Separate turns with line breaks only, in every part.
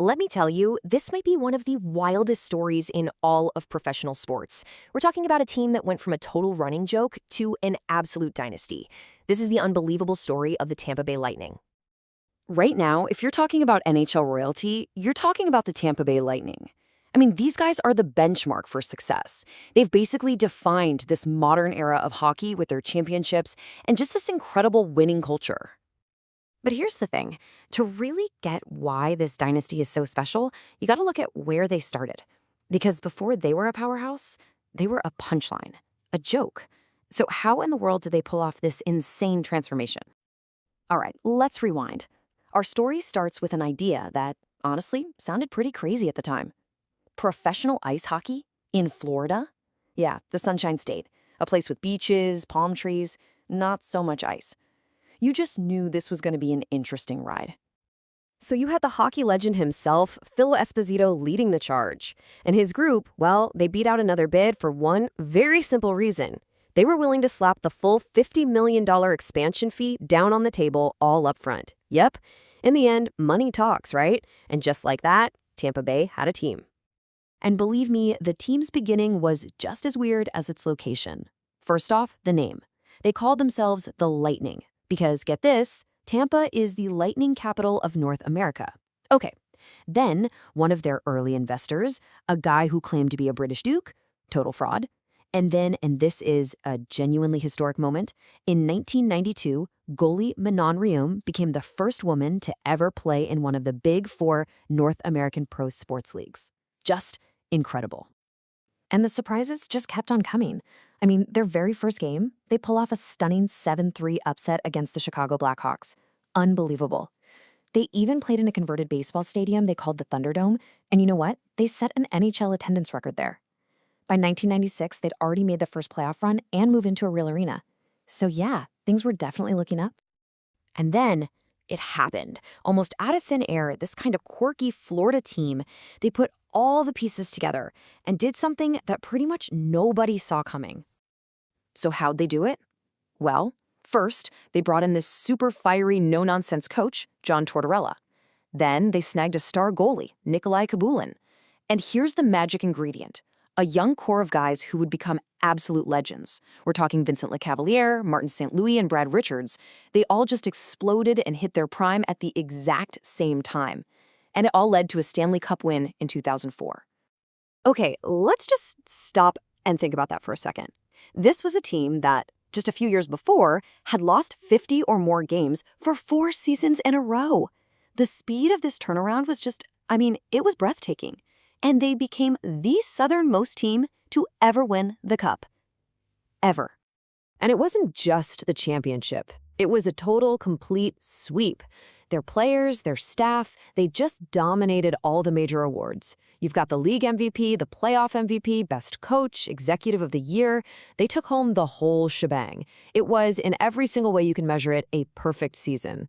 Let me tell you, this might be one of the wildest stories in all of professional sports. We're talking about a team that went from a total running joke to an absolute dynasty. This is the unbelievable story of the Tampa Bay Lightning.
Right now, if you're talking about NHL royalty, you're talking about the Tampa Bay Lightning. I mean, these guys are the benchmark for success. They've basically defined this modern era of hockey with their championships and just this incredible winning culture.
But here's the thing. To really get why this dynasty is so special, you gotta look at where they started. Because before they were a powerhouse, they were a punchline, a joke. So how in the world did they pull off this insane transformation?
All right, let's rewind. Our story starts with an idea that, honestly, sounded pretty crazy at the time. Professional ice hockey in Florida? Yeah, the Sunshine State, a place with beaches, palm trees, not so much ice. You just knew this was going to be an interesting ride.
So you had the hockey legend himself, Phil Esposito, leading the charge. And his group, well, they beat out another bid for one very simple reason. They were willing to slap the full $50 million expansion fee down on the table all up front. Yep. In the end, money talks, right? And just like that, Tampa Bay had a team. And believe me, the team's beginning was just as weird as its location. First off, the name. They called themselves the Lightning because, get this, Tampa is the lightning capital of North America. Okay, then one of their early investors, a guy who claimed to be a British duke, total fraud. And then, and this is a genuinely historic moment, in 1992, goalie Manon Rhéaume became the first woman to ever play in one of the big four North American pro sports leagues. Just incredible. And the surprises just kept on coming. I mean, their very first game, they pull off a stunning 7-3 upset against the Chicago Blackhawks. Unbelievable. They even played in a converted baseball stadium they called the Thunderdome, and you know what? They set an NHL attendance record there. By 1996, they'd already made the first playoff run and moved into a real arena. So yeah, things were definitely looking up. And then it happened. Almost out of thin air, this kind of quirky Florida team, they put all the pieces together and did something that pretty much nobody saw coming. So how'd they do it? Well, first, they brought in this super fiery, no-nonsense coach, John Tortorella. Then they snagged a star goalie, Nikolai Kabulin. And here's the magic ingredient. A young core of guys who would become absolute legends. We're talking Vincent Lecavalier, Martin St. Louis, and Brad Richards. They all just exploded and hit their prime at the exact same time. And it all led to a Stanley Cup win in 2004. Okay, let's just stop and think about that for a second. This was a team that, just a few years before, had lost 50 or more games for 4 seasons in a row. The speed of this turnaround was just, it was breathtaking. And they became the southernmost team to ever win the Cup. Ever. And it wasn't just the championship. It was a total, complete sweep. Their players, their staff, they just dominated all the major awards. You've got the league MVP, the playoff MVP, best coach, executive of the year. They took home the whole shebang. It was, in every single way you can measure it, a perfect season.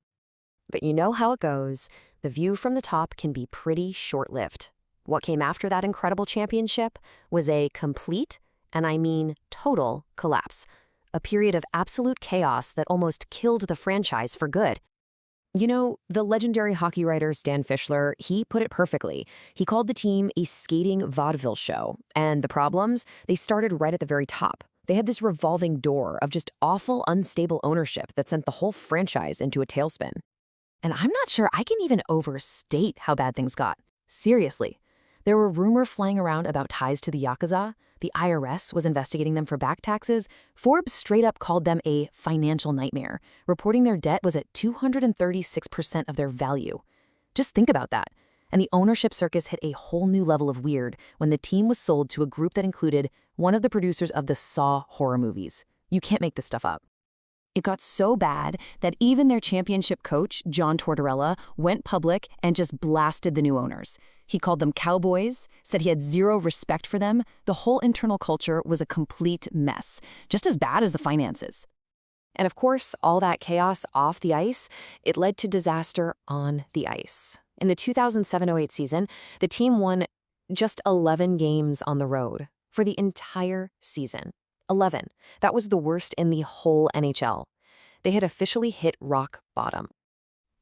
But you know how it goes. The view from the top can be pretty short-lived. What came after that incredible championship was a complete, and I mean total, collapse. A period of absolute chaos that almost killed the franchise for good. You know, the legendary hockey writer Stan Fischler, he put it perfectly. He called the team a skating vaudeville show. And the problems, they started right at the very top. They had this revolving door of just awful, unstable ownership that sent the whole franchise into a tailspin. And I'm not sure I can even overstate how bad things got. Seriously. There were rumors flying around about ties to the Yakuza. The IRS was investigating them for back taxes. Forbes straight up called them a financial nightmare, reporting their debt was at 236% of their value. Just think about that. And the ownership circus hit a whole new level of weird when the team was sold to a group that included one of the producers of the Saw horror movies. You can't make this stuff up. It got so bad that even their championship coach, John Tortorella, went public and just blasted the new owners. He called them cowboys, said he had zero respect for them. The whole internal culture was a complete mess, just as bad as the finances. And of course, all that chaos off the ice, it led to disaster on the ice. In the 2007-08 season, the team won just 11 games on the road for the entire season. 11. That was the worst in the whole NHL. They had officially hit rock bottom.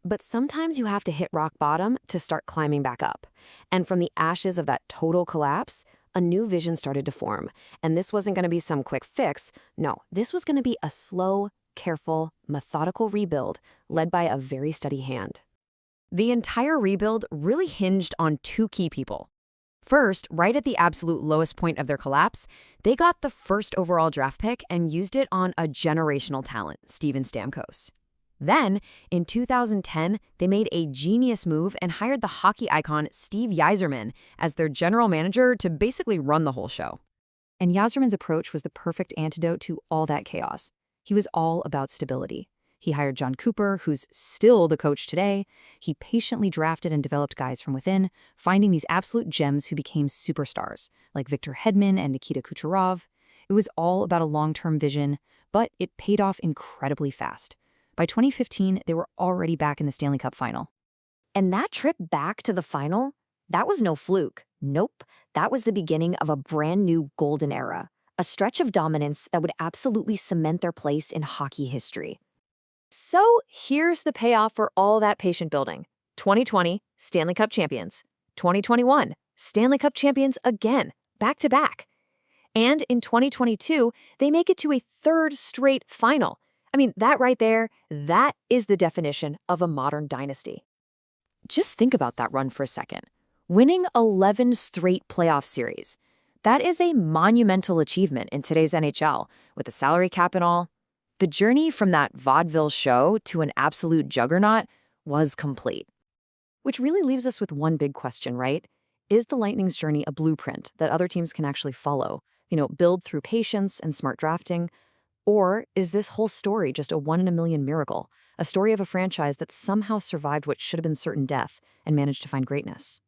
But sometimes you have to hit rock bottom to start climbing back up. And from the ashes of that total collapse, a new vision started to form. And this wasn't going to be some quick fix. No, this was going to be a slow, careful, methodical rebuild led by a very steady hand. The entire rebuild really hinged on two key people. First, right at the absolute lowest point of their collapse, they got the first overall draft pick and used it on a generational talent, Steven Stamkos. Then, in 2010, they made a genius move and hired the hockey icon Steve Yzerman as their general manager to basically run the whole show. And Yzerman's approach was the perfect antidote to all that chaos. He was all about stability. He hired John Cooper, who's still the coach today. He patiently drafted and developed guys from within, finding these absolute gems who became superstars, like Victor Hedman and Nikita Kucherov. It was all about a long-term vision, but it paid off incredibly fast. By 2015, they were already back in the Stanley Cup final.
And that trip back to the final, that was no fluke. Nope, that was the beginning of a brand new golden era, a stretch of dominance that would absolutely cement their place in hockey history. So here's the payoff for all that patient building. 2020, Stanley Cup champions. 2021, Stanley Cup champions again, back to back. And in 2022, they make it to a third straight final. I mean, that right there, that is the definition of a modern dynasty. Just think about that run for a second. Winning 11 straight playoff series. That is a monumental achievement in today's NHL, with the salary cap and all. The journey from that vaudeville show to an absolute juggernaut was complete. Which really leaves us with one big question, right? Is the Lightning's journey a blueprint that other teams can actually follow? Build through patience and smart drafting? Or is this whole story just a one-in-a-million miracle, a story of a franchise that somehow survived what should have been certain death and managed to find greatness?